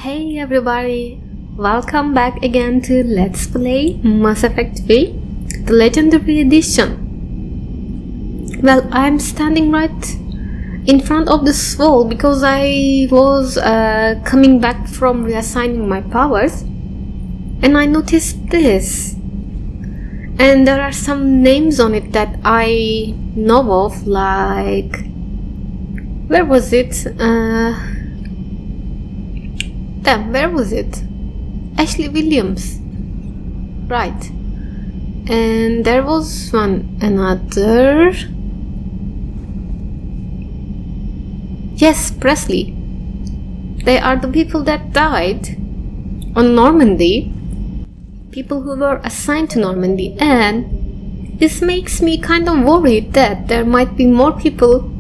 Hey everybody, welcome back again to Let's Play Mass Effect 3, the Legendary Edition. Well, I'm standing right in front of this wall because I was coming back from reassigning my powers and I noticed this. And there are some names on it that I know of, like... Where was it? Where was it? Ashley Williams. Right. And there was another... Yes, Presley. They are the people that died on Normandy. People who were assigned to Normandy. And this makes me kind of worried that there might be more people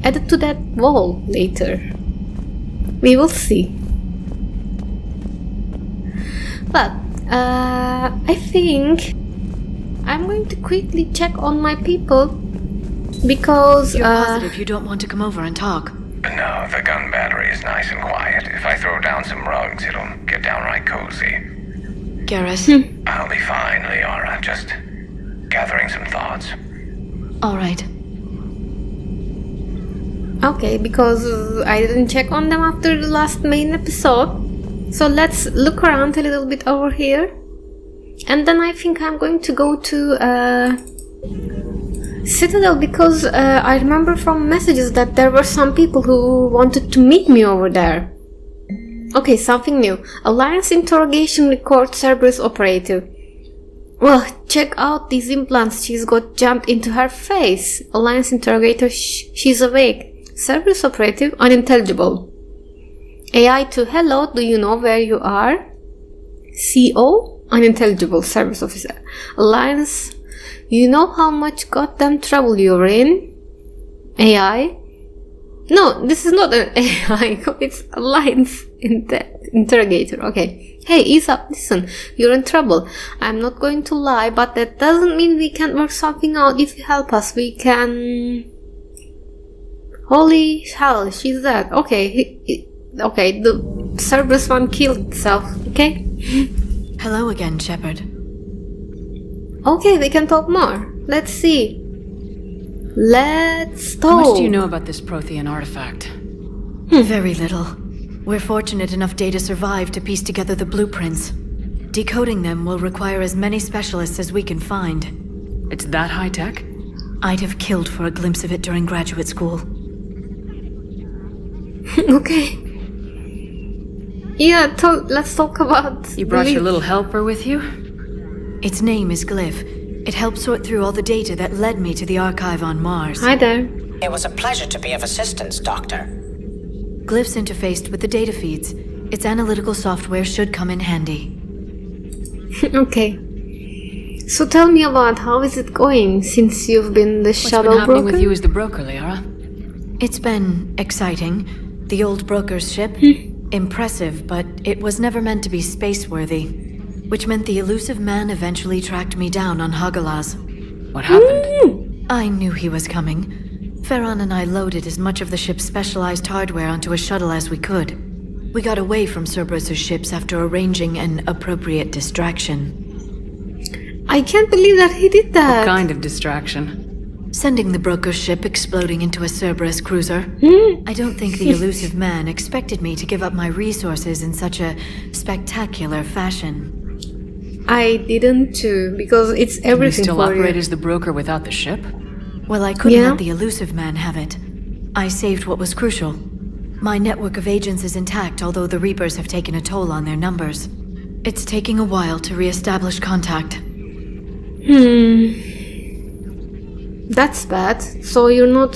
added to that wall later. We will see. But I think I'm going to quickly check on my people because You're positive you don't want to come over and talk? No, the gun battery is nice and quiet. If I throw down some rugs, it'll get downright cozy. Garrus? I'll be fine, Liara. Just gathering some thoughts. Alright. Okay, because I didn't check on them after the last main episode. So let's look around a little bit over here. And then I think I'm going to go to Citadel because I remember from messages that there were some people who wanted to meet me over there. Okay, something new. Alliance interrogation record Cerberus operative. Well, check out these implants. She's got jammed into her face. Alliance interrogator, she's awake. Cerberus operative, unintelligible. AI to hello, do you know where you are? CO, unintelligible, service officer. Alliance, you know how much goddamn trouble you're in? AI? No, this is not an AI, it's Alliance interrogator. Okay. Hey, ease up, listen, you're in trouble. I'm not going to lie, but that doesn't mean we can't work something out. If you help us, we can... Holy hell, she's dead. Okay, okay, the Cerberus one killed itself, okay? Hello again, Shepard. Okay, we can talk more. Let's see. Let's talk. How much do you know about this Prothean artifact? Very little. We're fortunate enough Data survived to piece together the blueprints. Decoding them will require as many specialists as we can find. It's that high-tech? I'd have killed for a glimpse of it during graduate school. Okay. Yeah, let's talk about... You brought your little helper with you? Its name is Glyph. It helped sort through all the data that led me to the archive on Mars. Hi there. It was a pleasure to be of assistance, Doctor. Glyph's interfaced with the data feeds. Its analytical software should come in handy. Okay. So tell me about how is it going since you've been the shadow What's been happening broker? with you as the broker, Liara? It's been exciting. The old broker's ship? Impressive, but it was never meant to be space-worthy. Which meant the elusive man eventually tracked me down on Hagalaz. What happened? I knew he was coming. Farron and I loaded as much of the ship's specialized hardware onto a shuttle as we could. We got away from Cerberus's ships after arranging an appropriate distraction. I can't believe that he did that. What kind of distraction? Sending the broker's ship exploding into a Cerberus cruiser. I don't think the elusive man expected me to give up my resources in such a spectacular fashion. I didn't too, because it's everything Can you still for operate you. as the broker without the ship? Well, I couldn't Yeah. let the elusive man have it. I saved what was crucial. My network of agents is intact, although the Reapers have taken a toll on their numbers. It's taking a while to re-establish contact. That's bad. So you're not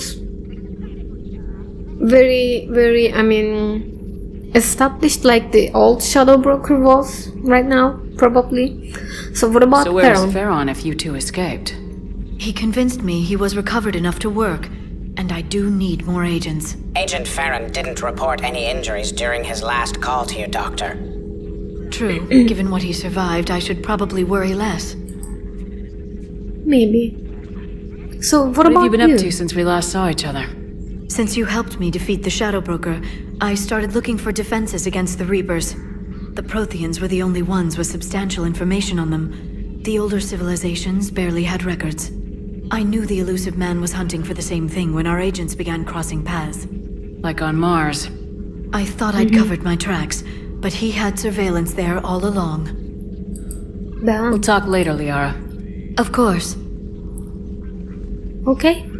very, established like the old shadow broker was right now, probably. So what about So where's Farron? Farron if you two escaped? He convinced me he was recovered enough to work, and I do need more agents. Agent Farron didn't report any injuries during his last call to you, Doctor. True, given what he survived, I should probably worry less. Maybe. So what What about have you been you? up to since we last saw each other? Since you helped me defeat the Shadow Broker, I started looking for defenses against the Reapers. The Protheans were the only ones with substantial information on them. The older civilizations barely had records. I knew the elusive man was hunting for the same thing when our agents began crossing paths. Like on Mars. I thought I'd covered my tracks, but he had surveillance there all along. We'll talk later, Liara. Of course. Okay.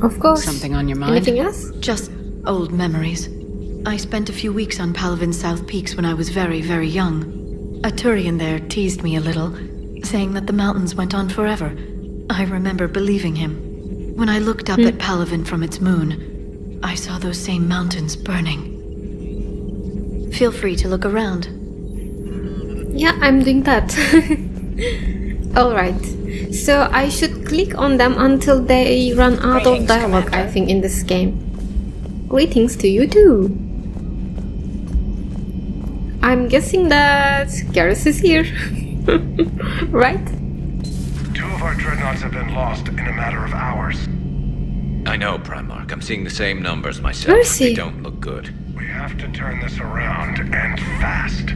Of course. Something on your mind? Anything else? Just old memories. I spent a few weeks on Palavin's South Peaks when I was very, very young. A Turian there teased me a little, saying that the mountains went on forever. I remember believing him. When I looked up at Palavin from its moon, I saw those same mountains burning. Feel free to look around. Yeah, I'm doing that. Alright. So I should click on them until they run out of Greetings, dialogue, Commander. I think, in this game. Greetings to you too. I'm guessing that Garrus is here. Right? 2 of our dreadnoughts have been lost in a matter of hours. I know, Primarch. I'm seeing the same numbers myself. Mercy. They don't look good. We have to turn this around, and fast.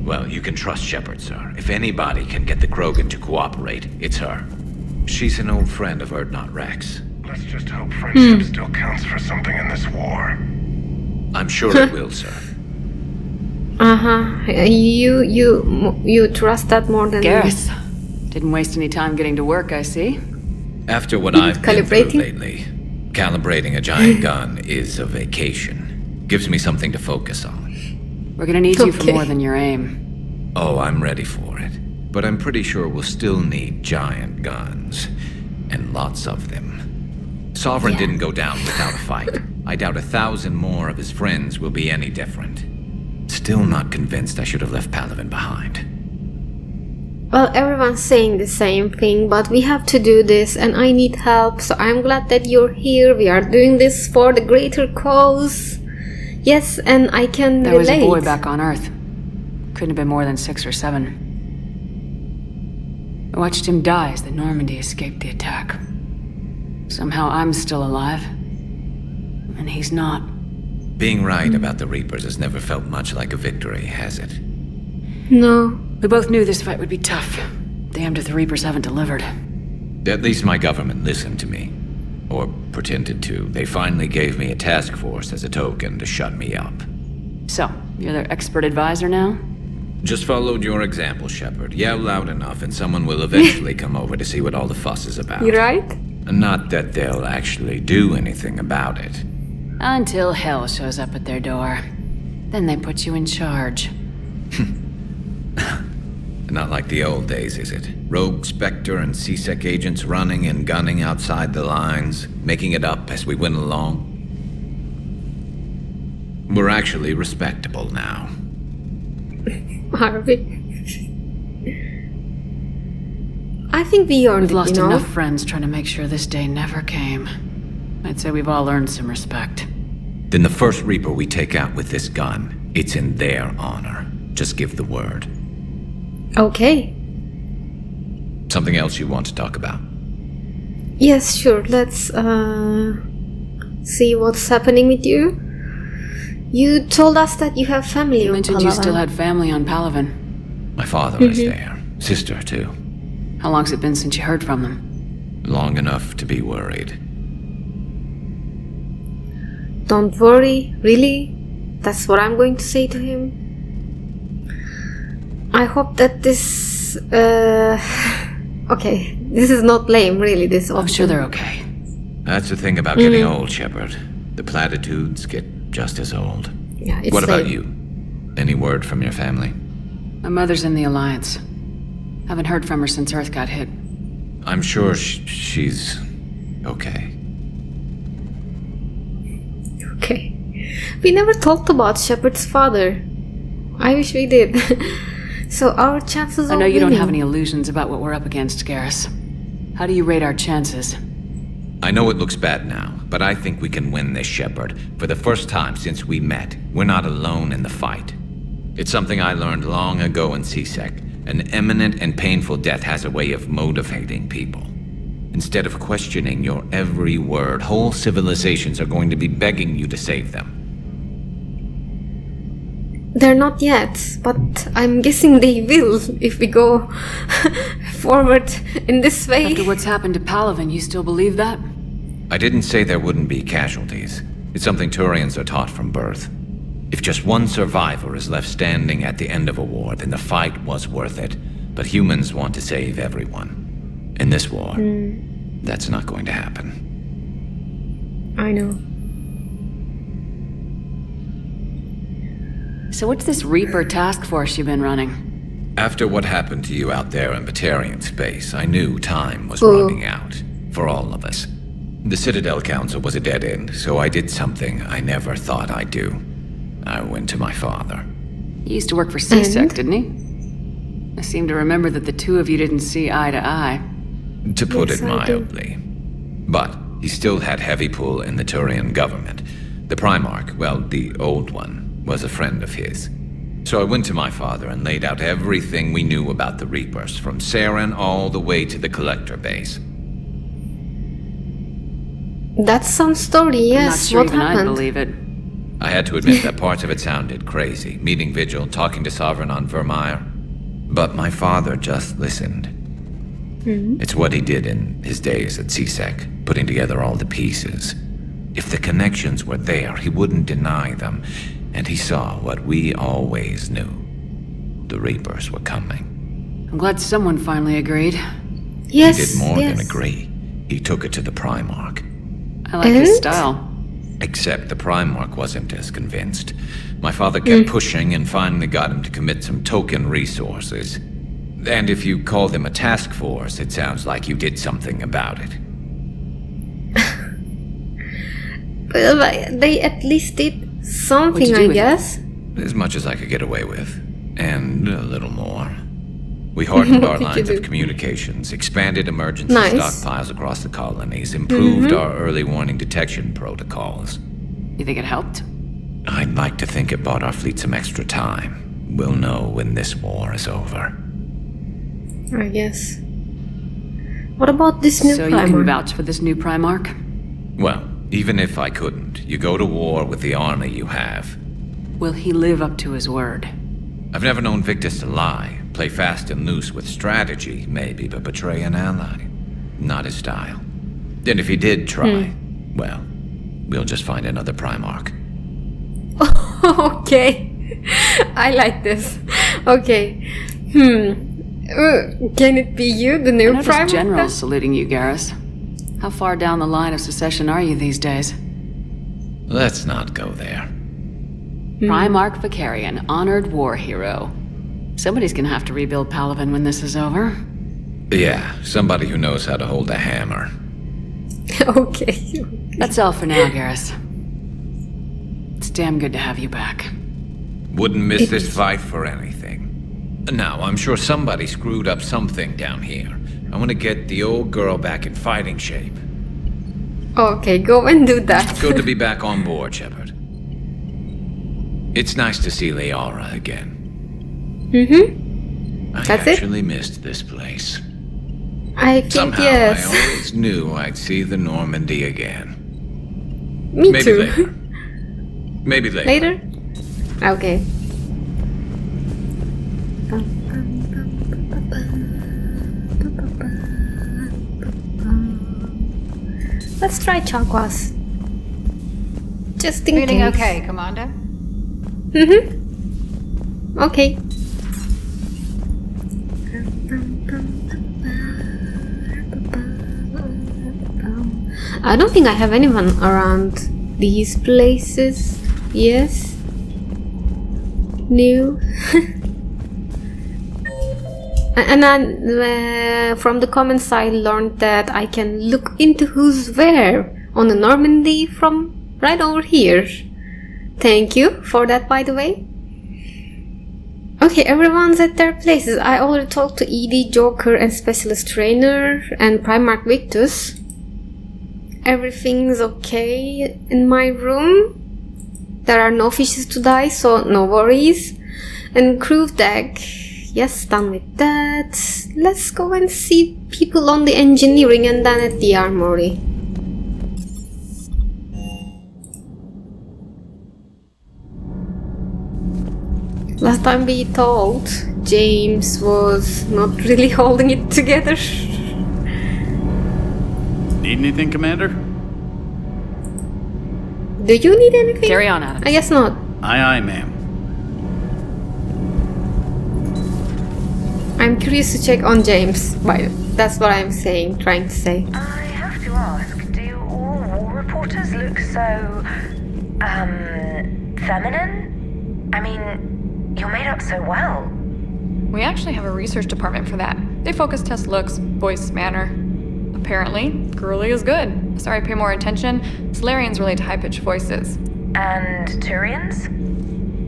Well, you can trust Shepard, sir. If anybody can get the Krogan to cooperate, it's her. She's an old friend of Urdnot Rex. Let's just hope friendship still counts for something in this war. I'm sure it will, sir. You trust that more than Garrus. Didn't waste any time getting to work, I see. After what I've been through Calibrating? lately, calibrating a giant gun is a vacation. Gives me something to focus on. We're gonna need you for Okay. more than your aim. Oh, I'm ready for it. But I'm pretty sure we'll still need giant guns. And lots of them. Sovereign didn't go down without a fight. I doubt 1,000 more of his friends will be any different. Still not convinced I should have left Palavin behind. Well, everyone's saying the same thing, but we have to do this and I need help, so I'm glad that you're here. We are doing this for the greater cause. Yes, and I can There was relate. a boy back on Earth. Couldn't have been more than 6 or 7. I watched him die as the Normandy escaped the attack. Somehow I'm still alive. And he's not. Being right about the Reapers has never felt much like a victory, has it? No. We both knew this fight would be tough. Damned if the Reapers haven't delivered. At least my government listened to me. Or pretended to. They finally gave me a task force as a token to shut me up. So, you're their expert advisor now? Just followed your example, Shepard. Yell loud enough and someone will eventually come over to see what all the fuss is about. You right? Not that they'll actually do anything about it. Until hell shows up at their door. Then they put you in charge. Not like the old days, is it? Rogue Spectre and C-Sec agents running and gunning outside the lines, making it up as we went along. We're actually respectable now. Harvey. I think we earned We've it, lost you know? enough friends trying to make sure this day never came. I'd say we've all earned some respect. Then the first Reaper we take out with this gun, it's in their honor. Just give the word. Okay. Something else you want to talk about? Yes, sure. Let's see what's happening with you. You told us that you have family You on mentioned you Palawan. still had family on Palavin. My father is there. Sister, too. How long's it been since you heard from them? Long enough to be worried. Don't worry, really? That's what I'm going to say to him. I hope that this... Okay, this is not lame, really, this I'm option. sure they're okay. That's the thing about getting old, Shepard. The platitudes get just as old. Yeah, it's What about lame. you? Any word from your family? My mother's in the Alliance. Haven't heard from her since Earth got hit. I'm sure she's okay. Okay. We never talked about Shepard's father. I wish we did. So our chances I of know you don't winning- have any illusions about what we're up against, Garrus. How do you rate our chances? I know it looks bad now, but I think we can win this, Shepard. For the first time since we met, we're not alone in the fight. It's something I learned long ago in C-Sec. An imminent and painful death has a way of motivating people. Instead of questioning your every word, whole civilizations are going to be begging you to save them. They're not yet, but I'm guessing they will if we go forward in this way. After what's happened to Palaven, you still believe that? I didn't say there wouldn't be casualties. It's something Turians are taught from birth. If just one survivor is left standing at the end of a war, then the fight was worth it. But humans want to save everyone. In this war, that's not going to happen. I know. So what's this Reaper task force you've been running? After what happened to you out there in Batarian space, I knew time was running out. For all of us. The Citadel Council was a dead end, so I did something I never thought I'd do. I went to my father. He used to work for CSEC, didn't he? I seem to remember that the two of you didn't see eye to eye. To put Yes, it I do. mildly. But he still had heavy pull in the Turian government. The Primarch, well, the old one, was a friend of his. So I went to my father and laid out everything we knew about the Reapers, from Saren all the way to the Collector base. That's some story, I'm not yes. sure What even I'd happened? believe it. I had to admit that parts of it sounded crazy, meeting Vigil, talking to Sovereign on Vermeer. But my father just listened. It's what he did in his days at CSEC, putting together all the pieces. If the connections were there, he wouldn't deny them, and he saw what we always knew. The Reapers were coming. I'm glad someone finally agreed. Yes, He did more yes. than agree. He took it to the Primarch. I like his And? style. Except the Primarch wasn't as convinced. My father kept pushing and finally got him to commit some token resources. And if you call them a task force, it sounds like you did something about it. Well, they at least did something, What'd you do I with it? guess. As much as I could get away with. And a little more. We hardened our What did you lines of do? communications, expanded emergency Nice. stockpiles across the colonies, improved our early warning detection protocols. You think it helped? I'd like to think it bought our fleet some extra time. We'll know when this war is over. I guess. What about this new So you can Primarch? vouch for this new Primarch? Well, even if I couldn't, you go to war with the army you have. Will he live up to his word? I've never known Victus to lie. Play fast and loose with strategy, maybe, but betray an ally. Not his style. And if he did try, well, we'll just find another Primarch. Okay. I like this. Okay. Can it be you, the I new noticed Primarch? generals saluting you, Garrus. How far down the line of secession are you these days? Let's not go there. Primarch Vicarian, honored war hero. Somebody's gonna have to rebuild Palaven when this is over. Yeah, somebody who knows how to hold a hammer. Okay. That's all for now, Garrus. It's damn good to have you back. Wouldn't miss this fight for anything. Now, I'm sure somebody screwed up something down here. I want to get the old girl back in fighting shape. Okay, go and do that. Good to be back on board, Shepard. It's nice to see Liara again. I That's it? actually missed this place. I think Somehow, yes. I always knew I'd see the Normandy again. Me Maybe too. later. Maybe later. Later? Okay. Let's try Chakwas. Just in Feeling case. okay, Commander? Okay. I don't think I have anyone around these places. Yes. New. And then from the comments I learned that I can look into who's where on the Normandy from right over here. Thank you for that, by the way. Okay, everyone's at their places. I already talked to ED, Joker, and Specialist Trainer, and Primarch Victus. Everything's okay in my room. There are no fishes to die, so no worries. And crew deck, Yes, done with that. Let's go and see people on the engineering and then at the armory. Last time we told, James was not really holding it together. Need anything, Commander? Do you need anything? Carry on, Adams. I guess not. Aye, ma'am. I'm curious to check on James. That's what I'm saying, trying to say. I have to ask, do all war reporters look so, feminine? I mean, you're made up so well. We actually have a research department for that. They focus test looks, voice, manner. Apparently, girly is good. Sorry, pay more attention. Solarians relate to high-pitched voices. And Turians?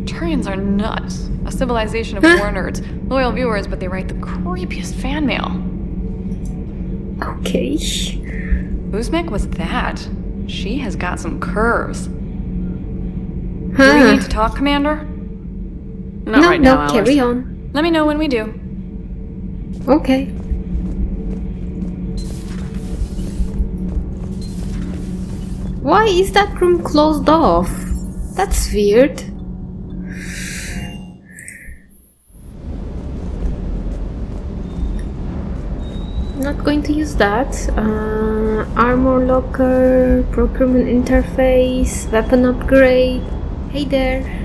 Turians are nuts. A civilization of war nerds. Loyal viewers, but they write the creepiest fan mail. Okay. Whose mech was that? She has got some curves. Do Huh. we need to talk, Commander? Not No, right now, Alice. carry on. Let me know when we do. Okay. Why is that room closed off? That's weird. Not going to use that. Armor locker, procurement interface, weapon upgrade. Hey there.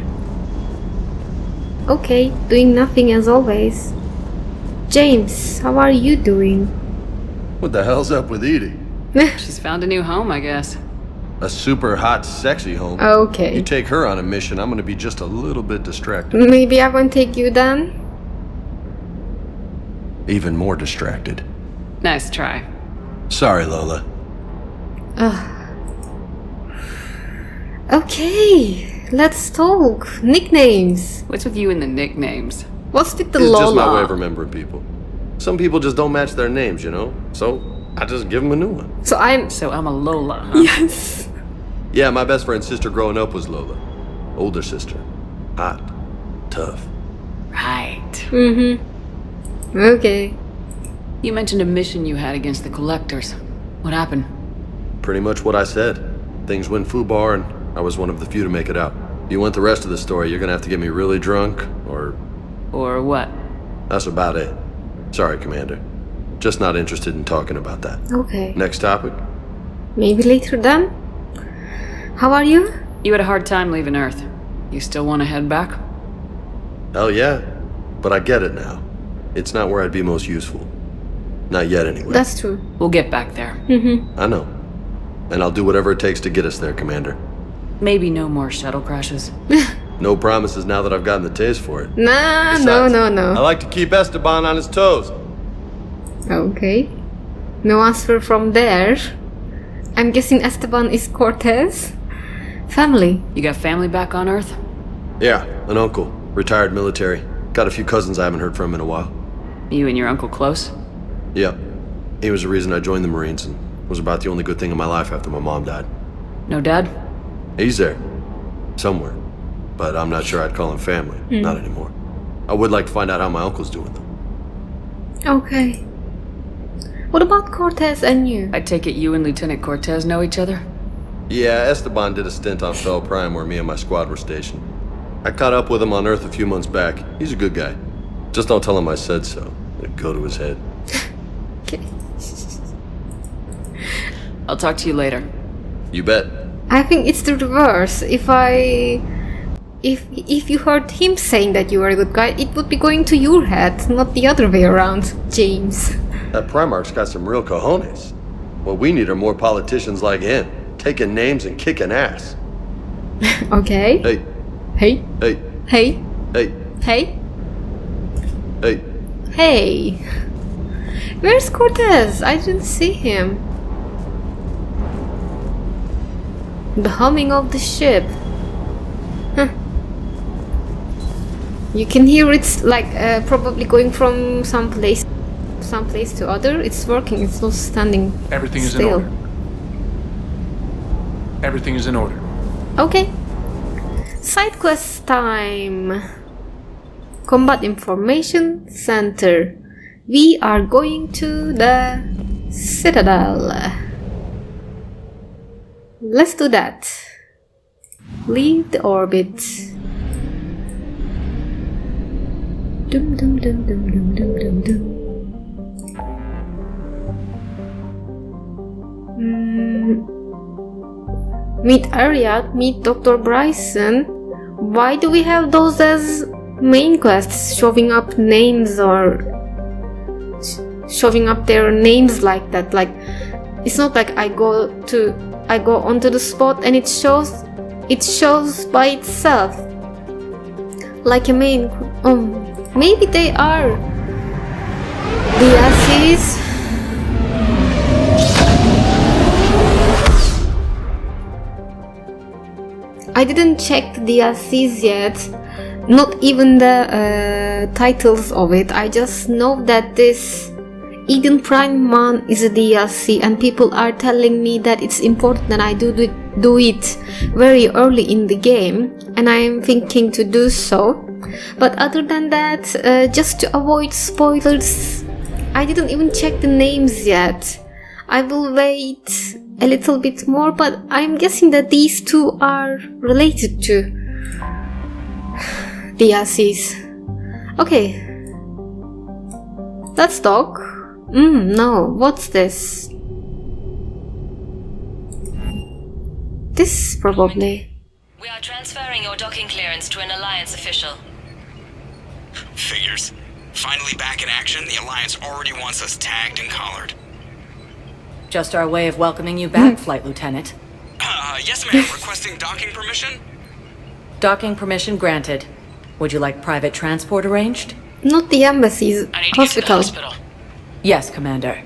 Okay, doing nothing as always. James, how are you doing? What the hell's up with Edie? She's found a new home, I guess. A super hot, sexy home. Okay. You take her on a mission, I'm gonna be just a little bit distracted. Maybe I won't take you then? Even more distracted. Nice try. Sorry, Lola. Okay, let's talk. Nicknames. What's with you and the nicknames? What's with the It's Lola? just my way of remembering people. Some people just don't match their names, you know? So, I just give them a new one. So I'm... So I'm a Lola, huh? Yes. Yeah, my best friend's sister growing up was Lola. Older sister. Hot. Tough. Right. Mm-hmm. Okay. You mentioned a mission you had against the Collectors. What happened? Pretty much what I said. Things went foobar and I was one of the few to make it out. If you want the rest of the story, you're gonna have to get me really drunk, or... Or what? That's about it. Sorry, Commander. Just not interested in talking about that. Okay. Next topic? Maybe later then? How are you? You had a hard time leaving Earth. You still want to head back? Hell yeah. But I get it now. It's not where I'd be most useful. Not yet, anyway. That's true. We'll get back there. Mm-hmm. I know. And I'll do whatever it takes to get us there, Commander. Maybe no more shuttle crashes. No promises now that I've gotten the taste for it. Nah, Besides, I no. like to keep Esteban on his toes. Okay. No answer from there. I'm guessing Esteban is Cortez. Family. You got family back on Earth? Yeah, an uncle. Retired military. Got a few cousins I haven't heard from in a while. You and your uncle close? Yep. He was the reason I joined the Marines and was about the only good thing in my life after my mom died. No dad? He's there. Somewhere. But I'm not sure I'd call him family. Not anymore. I would like to find out how my uncle's doing, though. Okay. What about Cortez and you? I take it you and Lieutenant Cortez know each other? Yeah, Esteban did a stint on Fel Prime where me and my squad were stationed. I caught up with him on Earth a few months back. He's a good guy. Just don't tell him I said so. It'd go to his head. Okay. I'll talk to you later. You bet. I think it's the reverse. If you heard him saying that you are a good guy, it would be going to your head, not the other way around, James. That Primarch's got some real cojones. What we need are more politicians like him, taking names and kicking ass. Okay. Hey, Hey. hey, Hey. hey, Hey. hey. Hey. Where's Cortez? I didn't see him. The humming of the ship. Huh. You can hear it's like probably going from some place to other. It's working. It's not standing Everything is in still. order. Everything is in order. Okay. Side quest time. Combat Information Center. We are going to the Citadel. Let's do that. Leave the orbit. Dum dum dum dum dum dum dum dum. Meet Ariad, meet Dr. Bryson. Why do we have those as main quests? Showing up names or showing up their names like that. Like, it's not like I go onto the spot and it shows by itself. Like a main. Maybe they are DLCs. I didn't check the DLCs yet, not even the titles of it. I just know that this Eden Prime 1 is a DLC and people are telling me that it's important that I do it very early in the game, and I am thinking to do so. But other than that, just to avoid spoilers, I didn't even check the names yet. I will wait a little bit more, but I'm guessing that these two are related to DLCs. Okay, let's talk. No, what's this? This probably. We are transferring your docking clearance to an Alliance official. Figures. Finally back in action, the Alliance already wants us tagged and collared. Just our way of welcoming you back, Flight Lieutenant. Yes ma'am, requesting docking permission? Docking permission granted. Would you like private transport arranged? Not the embassy's hospital. Yes, Commander.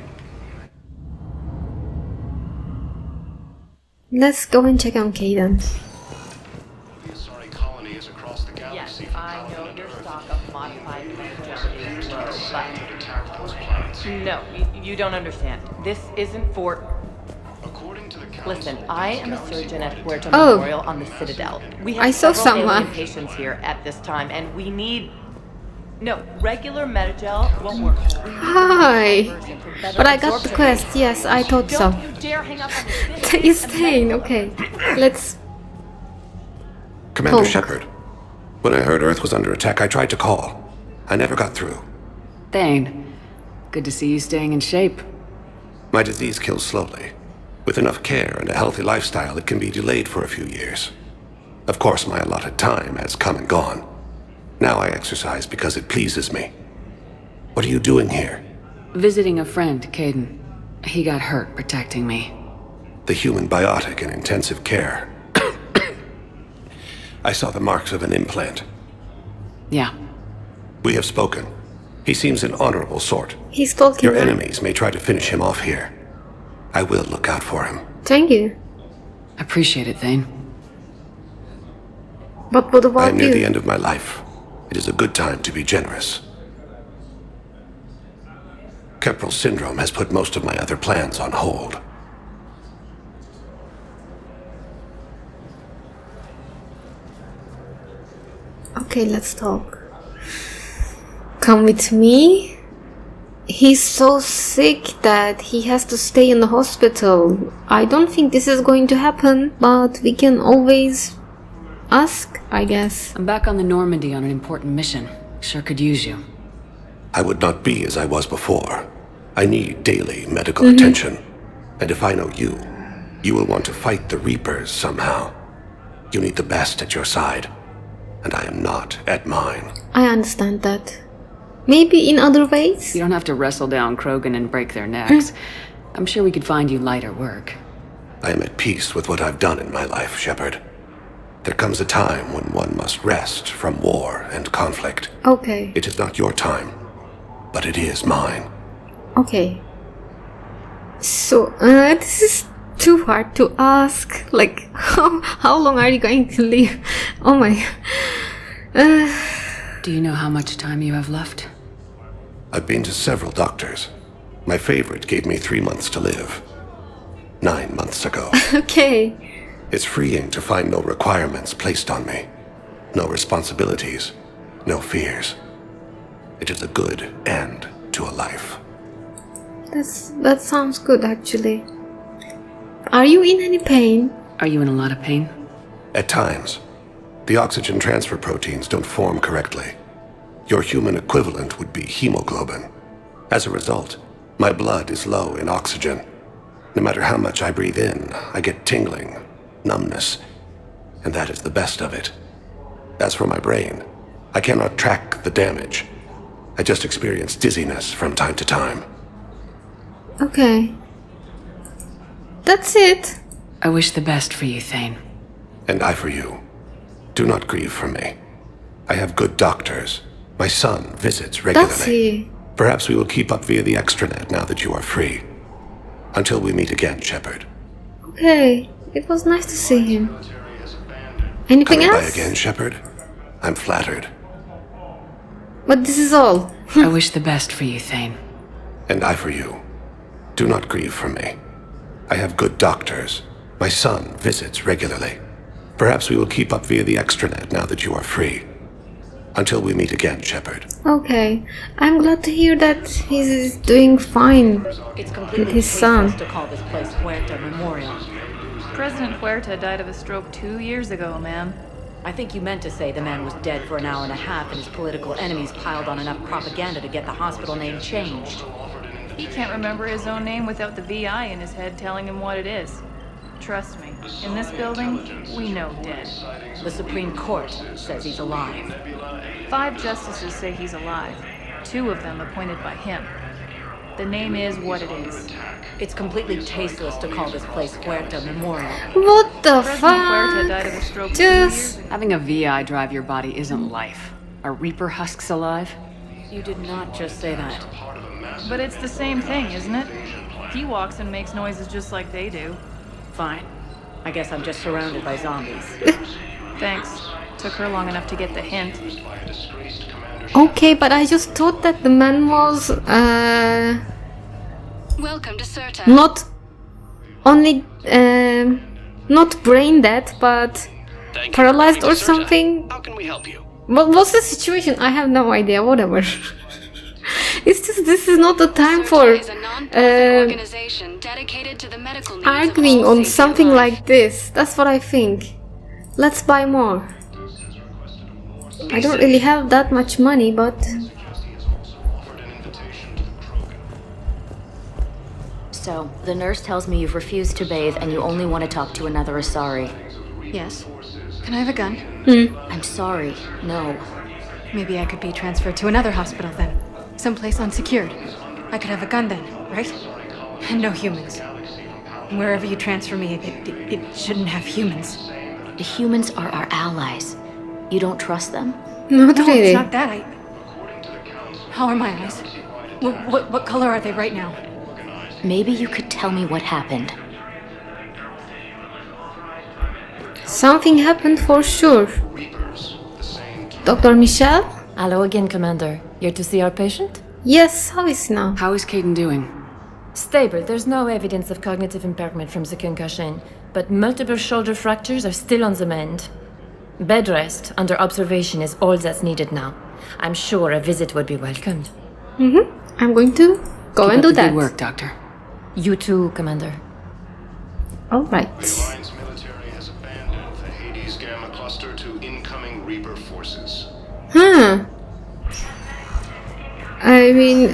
Let's go and check on Caden. Yes, I know your stock of modified planetary is low, but... No, you don't understand. This isn't for... Listen, I am a surgeon at Puerto Memorial on the Citadel. We have several alien patients here at this time, and we need... No, regular Metagel won't work. Hi! But I got the quest, yes, I thought so. Don't you dare hang up on this. You're staying, okay. Let's... Commander Shepard, when I heard Earth was under attack, I tried to call. I never got through. Thane, good to see you staying in shape. My disease kills slowly. With enough care and a healthy lifestyle, it can be delayed for a few years. Of course, my allotted time has come and gone. Now I exercise because it pleases me. What are you doing here? Visiting a friend, Caden. He got hurt protecting me. The human biotic in intensive care. I saw the marks of an implant. Yeah. We have spoken. He seems an honorable sort. He's talking. Your enemies may try to finish him off here. I will look out for him. Thank you. Appreciate it, Thane. But what about you? I am near the end of my life. It is a good time to be generous. Kepral syndrome has put most of my other plans on hold. Okay, let's talk. Come with me. He's so sick that he has to stay in the hospital. I don't think this is going to happen, but we can always ask, I guess. I'm back on the Normandy on an important mission. Sure could use you. I would not be as I was before. I need daily medical attention. And if I know you, you will want to fight the Reapers somehow. You need the best at your side. And I am not at mine. I understand that. Maybe in other ways? You don't have to wrestle down Krogan and break their necks. I'm sure we could find you lighter work. I am at peace with what I've done in my life, Shepard. There comes a time when one must rest from war and conflict. Okay. It is not your time, but it is mine. Okay. So, this is too hard to ask. Like, how long are you going to live? Oh my... Do you know how much time you have left? I've been to several doctors. My favorite gave me 3 months to live. 9 months ago. Okay. It's freeing to find no requirements placed on me. No responsibilities. No fears. It is a good end to a life. That sounds good, actually. Are you in any pain? Are you in a lot of pain? At times, the oxygen transfer proteins don't form correctly. Your human equivalent would be hemoglobin. As a result, my blood is low in oxygen. No matter how much I breathe in, I get tingling, numbness, and that is the best of it. As for my brain, I cannot track the damage. I just experience dizziness from time to time. Okay. That's it. I wish the best for you, Thane. And I for you. Do not grieve for me. I have good doctors. My son visits regularly. Does he? Perhaps we will keep up via the extranet now that you are free. Until we meet again, Shepard. Okay. It was nice to see him. Anything Coming by else? again, Shepard? I'm flattered. But this is all. I wish the best for you, Thane. And I for you. Do not grieve for me. I have good doctors. My son visits regularly. Perhaps we will keep up via the extranet now that you are free. Until we meet again, Shepard. Okay. I'm glad to hear that he's doing fine with his son. To call this place Huerta Memorial. President Huerta died of a stroke 2 years ago, ma'am. I think you meant to say the man was dead for an hour and a half and his political enemies piled on enough propaganda to get the hospital name changed. He can't remember his own name without the VI in his head telling him what it is. Trust me, in this building, we know dead. The Supreme Court says he's alive. 5 justices say he's alive. 2 of them appointed by him. The name is what it is. It's completely tasteless to call this place Huerta Memorial. What the President Huerta died of a stroke 2 Just... years ago. Having a VI drive your body isn't life. Are Reaper husks alive? You did not just say that. But it's the same thing, isn't it? He walks and makes noises just like they do. Fine. I guess I'm just surrounded by zombies. Thanks. Took her long enough to get the hint. Okay, but I just thought that the man was Welcome to Serta. not only not brain dead, but paralyzed or something. How can we help you? What was the situation? I have no idea. Whatever. It's just this is not the time for Organization dedicated to the medical needs arguing of all on sapient something life. like this. That's what I think. Let's buy more. I don't really have that much money, but So, the nurse tells me you've refused to bathe and you only want to talk to another Asari. Yes. Can I have a gun? I'm sorry, no. Maybe I could be transferred to another hospital then. Someplace unsecured. I could have a gun then, right? And no humans. Wherever you transfer me, it shouldn't have humans. The humans are our allies. You don't trust them? not No, really. it's not that. How are my eyes? What color are they right now? Maybe you could tell me what happened. Something happened for sure. Dr. Michelle? Hello again, Commander. Here to see our patient? Yes, how is he now? How is Caden doing? Stable. There's no evidence of cognitive impairment from the concussion, but multiple shoulder fractures are still on the mend. Bed rest under observation is all that's needed now. I'm sure a visit would be welcomed. I'm going to go and do that. Good work, Doctor. You too, Commander. Alright. Alliance military has abandoned the Hades Gamma cluster to incoming Reaper forces. I mean,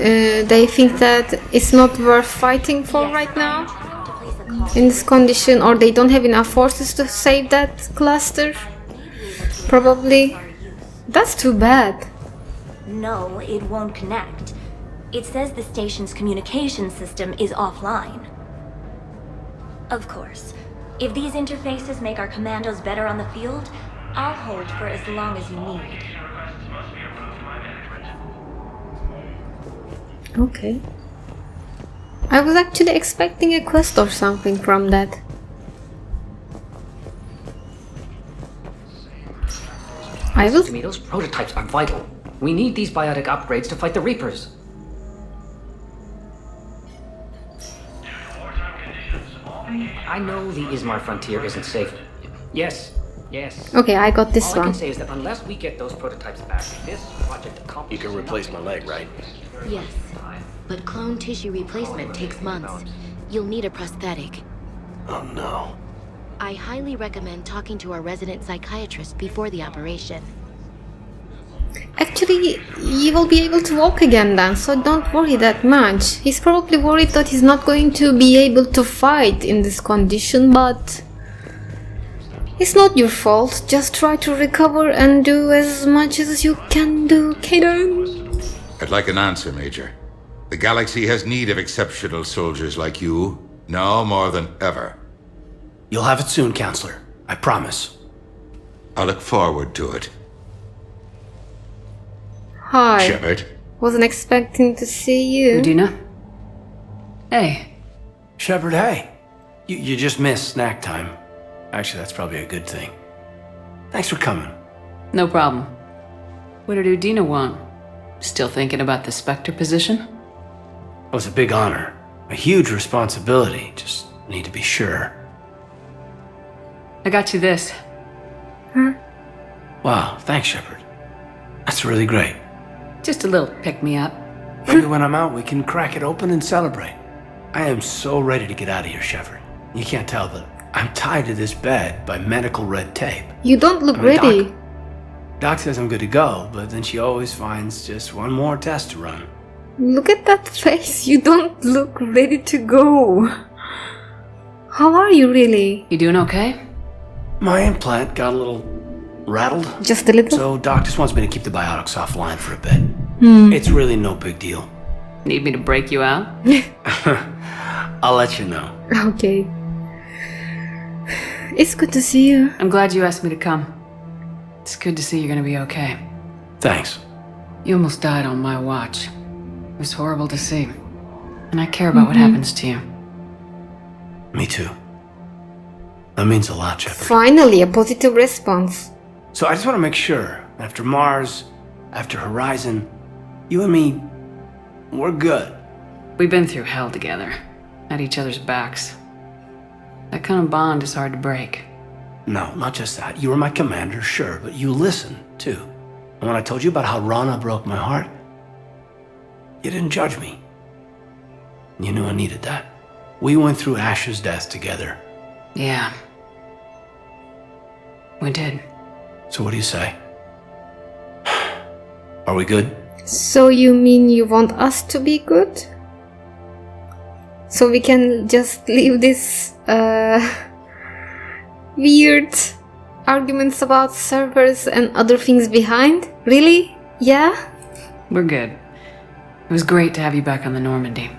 they think that it's not worth fighting for right now in this condition, or they don't have enough forces to save that cluster. Probably. That's too bad. No, it won't connect. It says the station's communication system is offline. Of course, if these interfaces make our commandos better on the field, I'll hold for as long as you need. Okay. I was actually expecting a quest or something from that. I will... To me, those prototypes are vital. We need these biotic upgrades to fight the Reapers. I know the Ismar frontier isn't safe. Yes, Yes. Okay, I got this All I one. can say is that unless we get those prototypes back, this project accomplishes. You can replace my leg, right? Yes, but clone tissue replacement takes months. You'll need a prosthetic. Oh no. I highly recommend talking to our resident psychiatrist before the operation. Actually, you will be able to walk again then, so don't worry that much. He's probably worried that he's not going to be able to fight in this condition, but it's not your fault. Just try to recover and do as much as you can do, Kaden. I'd like an answer, Major. The galaxy has need of exceptional soldiers like you, now more than ever. You'll have it soon, Counselor. I promise. I look forward to it. Hi. Shepard. Wasn't expecting to see you. Udina? Hey. Shepard, hey. You just missed snack time. Actually, that's probably a good thing. Thanks for coming. No problem. What did Udina want? Still thinking about the Spectre position? It was a big honor. A huge responsibility. Just need to be sure. I got you this. Huh? Wow, thanks, Shepard. That's really great. Just a little pick-me-up. Maybe when I'm out, we can crack it open and celebrate. I am so ready to get out of here, Shepard. You can't tell, but I'm tied to this bed by medical red tape. You don't look ready. Doc says I'm good to go, but then she always finds just one more test to run. Look at that face. You don't look ready to go. How are you really? You doing okay? My implant got a little rattled. Just a little? So Doc just wants me to keep the biotics offline for a bit. It's really no big deal. Need me to break you out? I'll let you know. Okay. It's good to see you. I'm glad you asked me to come. It's good to see you're gonna be okay. Thanks. You almost died on my watch. It was horrible to see. And I care about what happens to you. Me too. That means a lot, Shepard. Finally, a positive response. So I just want to make sure, after Mars, after Horizon, you and me, we're good. We've been through hell together. At each other's backs. That kind of bond is hard to break. No, not just that. You were my commander, sure, but you listened, too. And when I told you about how Rana broke my heart, you didn't judge me. You knew I needed that. We went through Ash's death together. Yeah. We did. So what do you say? Are we good? So you mean you want us to be good? So we can just leave this weird arguments about servers and other things behind? Really? Yeah? We're good. It was great to have you back on the Normandy.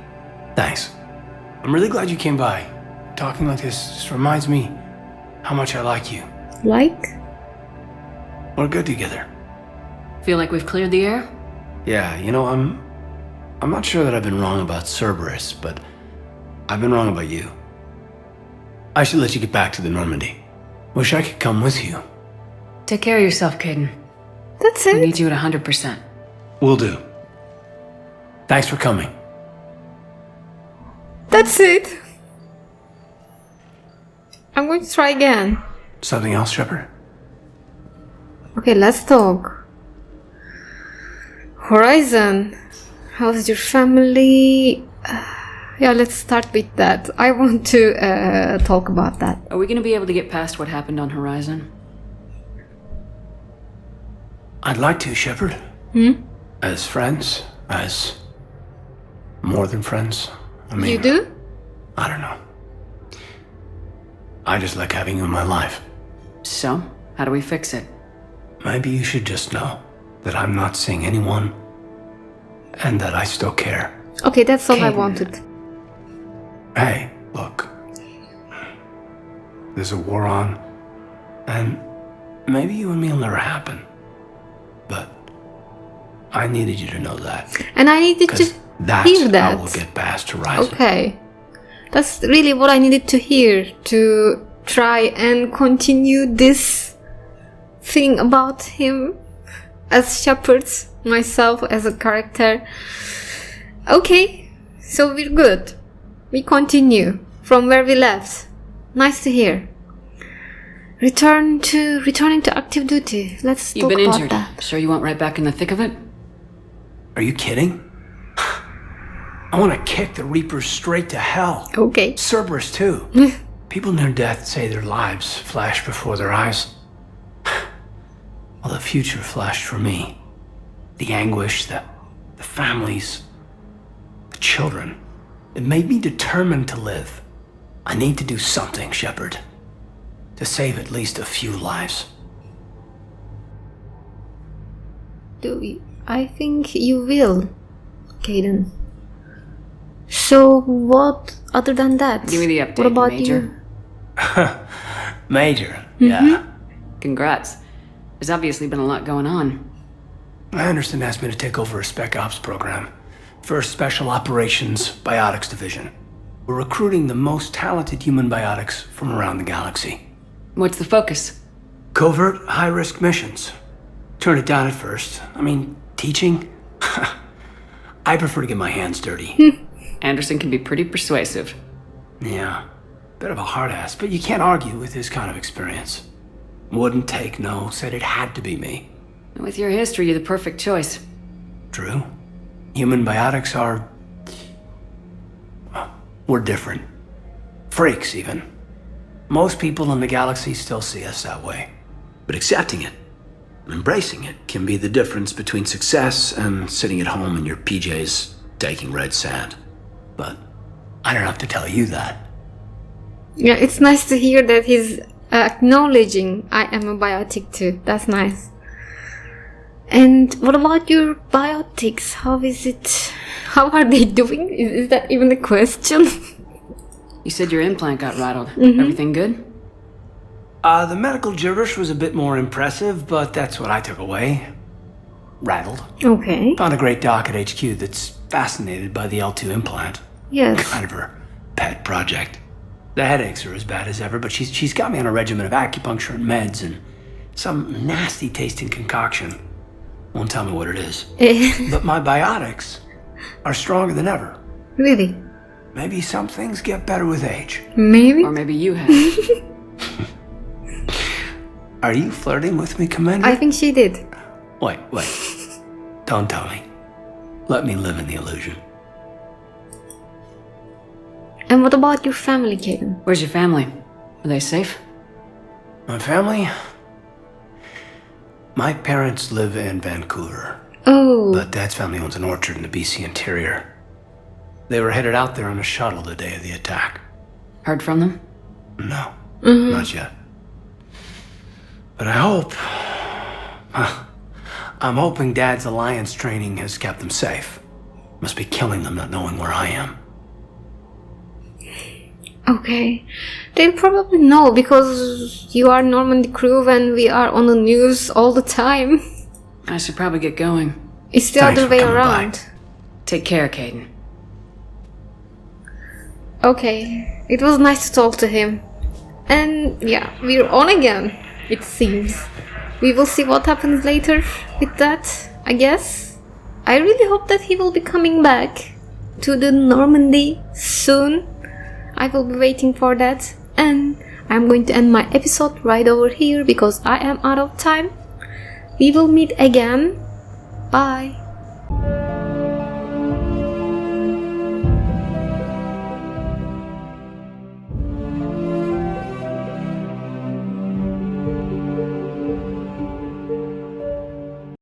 Thanks. I'm really glad you came by. Talking like this just reminds me how much I like you. Like? We're good together. Feel like we've cleared the air? Yeah, you know, I'm not sure that I've been wrong about Cerberus, but I've been wrong about you. I should let you get back to the Normandy. Wish I could come with you. Take care of yourself, Caden. That's it. We need you at 100%. Will do. Thanks for coming. That's it. I'm going to try again. Something else, Shepard? Okay, let's talk. Horizon. How's your family? Yeah, let's start with that. I want to talk about that. Are we going to be able to get past what happened on Horizon? I'd like to, Shepard. As friends, as more than friends. I mean, you do? I don't know. I just like having you in my life. So, how do we fix it? Maybe you should just know that I'm not seeing anyone and that I still care. Okay, that's all I wanted. Hey, look. There's a war on, and maybe you and me will never happen. But I needed you to know that. And I needed to hear that. How we'll get past Horizon. Okay. That's really what I needed to hear to try and continue this thing about him as Shepard, myself as a character. Okay, so we're good. We continue from where we left. Nice to hear. Returning to active duty. Let's You've talk been about injured. that. Sure you want right back in the thick of it? Are you kidding? I want to kick the Reapers straight to hell. Okay. Cerberus, too. People near death say their lives flash before their eyes. Well, the future flashed for me. The anguish, the families, the children. It made me determined to live. I need to do something, Shepard. To save at least a few lives. I think you will, Caden. So what other than that? Give me the update, What about Major. you? Major, yeah. Congrats. There's obviously been a lot going on. Anderson asked me to take over a Spec Ops program. First Special Operations Biotics Division. We're recruiting the most talented human biotics from around the galaxy. What's the focus? Covert, high-risk missions. Turned it down at first. I mean, teaching? I prefer to get my hands dirty. Anderson can be pretty persuasive. Yeah, bit of a hard ass, but you can't argue with his kind of experience. Wouldn't take no, said it had to be me. With your history, you're the perfect choice. True. Human biotics are... we're different. Freaks, even. Most people in the galaxy still see us that way. But accepting it, embracing it, can be the difference between success and sitting at home in your PJs taking red sand. But I don't have to tell you that. Yeah, it's nice to hear that he's acknowledging I am a biotic too. That's nice. And what about your biotics? How is it? How are they doing? Is that even a question? You said your implant got rattled. Mm-hmm. Everything good? The medical gibberish was a bit more impressive, but that's what I took away. Rattled. Okay. Found a great doc at HQ that's fascinated by the L2 implant. Yes. Kind of her pet project. The headaches are as bad as ever, but she's got me on a regimen of acupuncture and meds and some nasty tasting concoction. Won't tell me what it is. But my biotics are stronger than ever. Really? Maybe some things get better with age. Maybe. Or maybe you have. Are you flirting with me, Commander? I think she did. Wait. Don't tell me. Let me live in the illusion. And what about your family, Caden? Where's your family? Are they safe? My family? My parents live in Vancouver. Oh. But Dad's family owns an orchard in the BC interior. They were headed out there on a shuttle the day of the attack. Heard from them? No, Mm-hmm. not yet. But I hope... I'm hoping Dad's Alliance training has kept them safe. Must be killing them not knowing where I am. Okay. They'll probably know because you are Normandy crew and we are on the news all the time. I should probably get going. It's the other way around. Take care, Caden. Okay. It was nice to talk to him. And yeah, we're on again, it seems. We will see what happens later with that, I guess. I really hope that he will be coming back to the Normandy soon. I will be waiting for that. And I'm going to end my episode right over here because I am out of time. We will meet again. Bye.